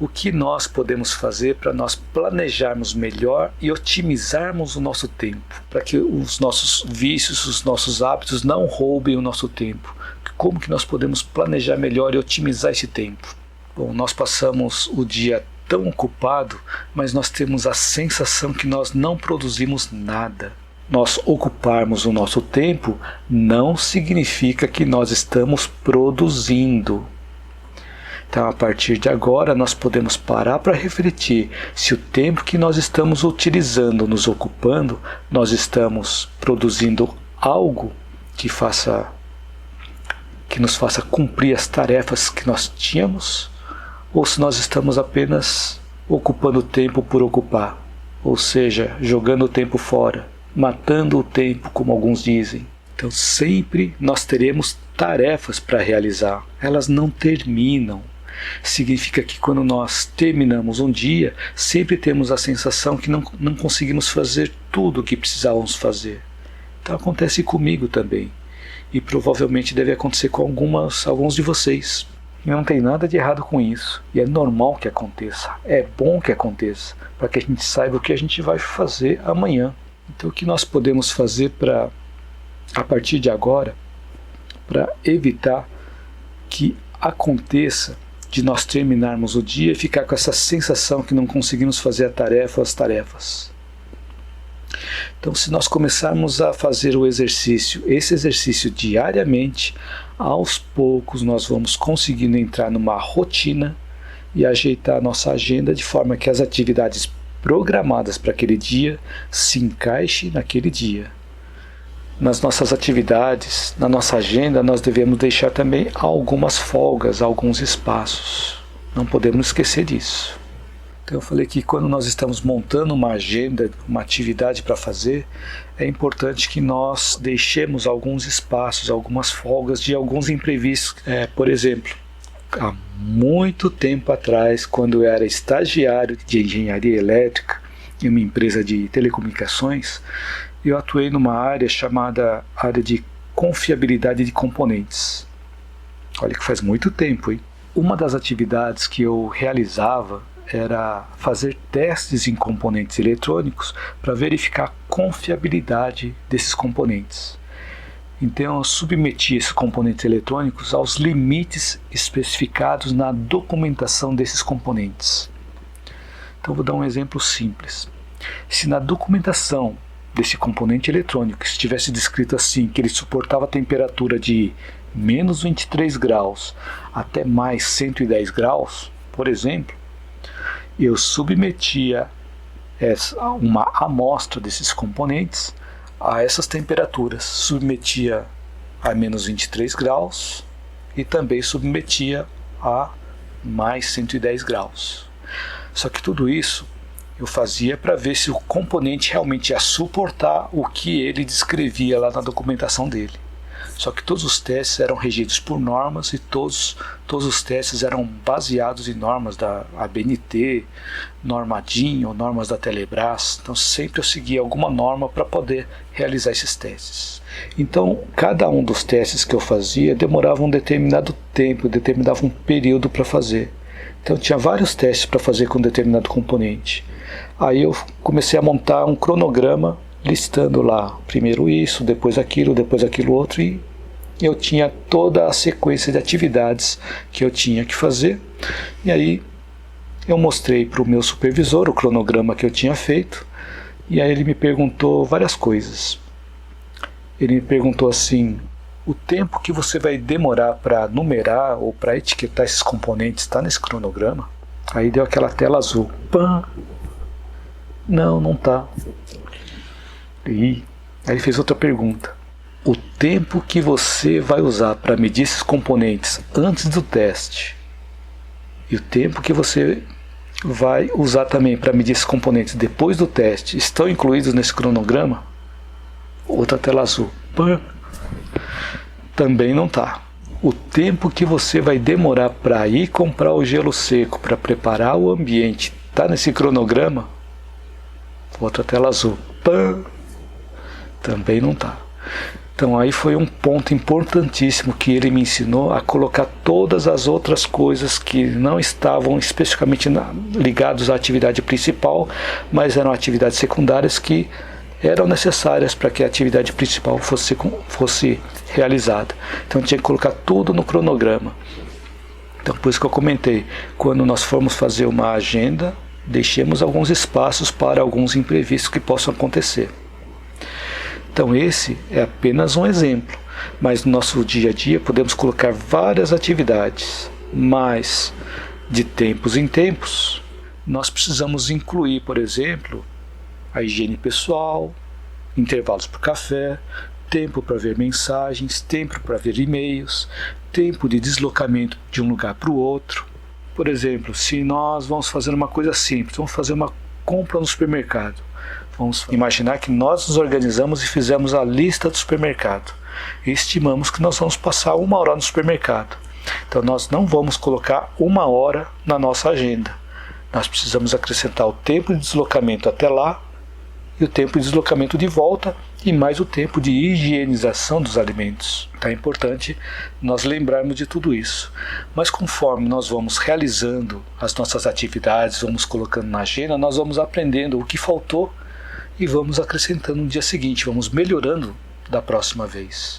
o que nós podemos fazer para nós planejarmos melhor e otimizarmos o nosso tempo, para que os nossos vícios, os nossos hábitos não roubem o nosso tempo. Como que nós podemos planejar melhor e otimizar esse tempo? Bom, nós passamos o dia tão ocupado, mas nós temos a sensação que nós não produzimos nada. Nós ocuparmos o nosso tempo não significa que nós estamos produzindo. Então, a partir de agora, nós podemos parar para refletir se o tempo que nós estamos utilizando, nos ocupando, nós estamos produzindo algo que nos faça cumprir as tarefas que nós tínhamos, ou se nós estamos apenas ocupando o tempo por ocupar, ou seja, jogando o tempo fora, matando o tempo, como alguns dizem. Então, sempre nós teremos tarefas para realizar, elas não terminam. Significa que quando nós terminamos um dia, sempre temos a sensação que não conseguimos fazer tudo o que precisávamos fazer. Então acontece comigo também. E provavelmente deve acontecer com alguns de vocês. E não tem nada de errado com isso. E é normal que aconteça. É bom que aconteça. Para que a gente saiba o que a gente vai fazer amanhã. Então o que nós podemos fazer a partir de agora, para evitar que aconteça de nós terminarmos o dia e ficar com essa sensação que não conseguimos fazer as tarefas. Então, se nós começarmos a fazer esse exercício diariamente, aos poucos nós vamos conseguindo entrar numa rotina e ajeitar a nossa agenda de forma que as atividades programadas para aquele dia se encaixem naquele dia. Nas nossas atividades, na nossa agenda, nós devemos deixar também algumas folgas, alguns espaços. Não podemos esquecer disso. Então eu falei que quando nós estamos montando uma agenda, uma atividade para fazer, é importante que nós deixemos alguns espaços, algumas folgas de alguns imprevistos. Por exemplo, há muito tempo atrás, quando eu era estagiário de engenharia elétrica em uma empresa de telecomunicações, eu atuei numa área chamada área de confiabilidade de componentes. Olha que faz muito tempo, hein? Uma das atividades que eu realizava era fazer testes em componentes eletrônicos para verificar a confiabilidade desses componentes. Então eu submetia esses componentes eletrônicos aos limites especificados na documentação desses componentes. Então vou dar um exemplo simples. Se na documentação desse componente eletrônico estivesse descrito assim, que ele suportava a temperatura de menos 23 graus até mais 110 graus, por exemplo, eu submetia uma amostra desses componentes a essas temperaturas, submetia a menos 23 graus e também submetia a mais 110 graus. Só que tudo isso eu fazia para ver se o componente realmente ia suportar o que ele descrevia lá na documentação dele. Só que todos os testes eram regidos por normas e todos os testes eram baseados em normas da ABNT, norma DIN ou normas da Telebrás. Então sempre eu seguia alguma norma para poder realizar esses testes. Então cada um dos testes que eu fazia demorava um determinado tempo, determinava um período para fazer. Então tinha vários testes para fazer com um determinado componente. Aí eu comecei a montar um cronograma listando lá, primeiro isso, depois aquilo outro, e eu tinha toda a sequência de atividades que eu tinha que fazer. E aí eu mostrei para o meu supervisor o cronograma que eu tinha feito, e aí ele me perguntou várias coisas. Ele me perguntou assim: o tempo que você vai demorar para numerar ou para etiquetar esses componentes está nesse cronograma? Aí deu aquela tela azul. Pã! Não tá. E aí ele fez outra pergunta: o tempo que você vai usar para medir esses componentes antes do teste e o tempo que você vai usar também para medir esses componentes depois do teste estão incluídos nesse cronograma? Outra tela azul. Pã! Também não tá. O tempo que você vai demorar para ir comprar o gelo seco, para preparar o ambiente, tá nesse cronograma? Outra tela azul. Pã! Também não tá. Então aí foi um ponto importantíssimo que ele me ensinou a colocar todas as outras coisas que não estavam especificamente ligadas à atividade principal, mas eram atividades secundárias que eram necessárias para que a atividade principal fosse realizada. Então tinha que colocar tudo no cronograma. Então por isso que eu comentei, quando nós formos fazer uma agenda, deixemos alguns espaços para alguns imprevistos que possam acontecer. Então esse é apenas um exemplo, mas no nosso dia a dia podemos colocar várias atividades, mas de tempos em tempos nós precisamos incluir, por exemplo, a higiene pessoal, intervalos para o café, tempo para ver mensagens, tempo para ver e-mails, tempo de deslocamento de um lugar para o outro. Por exemplo, se nós vamos fazer uma coisa simples, vamos fazer uma compra no supermercado. Vamos imaginar que nós nos organizamos e fizemos a lista do supermercado. E estimamos que nós vamos passar 1 hora no supermercado. Então nós não vamos colocar 1 hora na nossa agenda. Nós precisamos acrescentar o tempo de deslocamento até lá, e o tempo de deslocamento de volta, e mais o tempo de higienização dos alimentos. Então é importante nós lembrarmos de tudo isso. Mas conforme nós vamos realizando as nossas atividades, vamos colocando na agenda, nós vamos aprendendo o que faltou e vamos acrescentando no dia seguinte, vamos melhorando da próxima vez.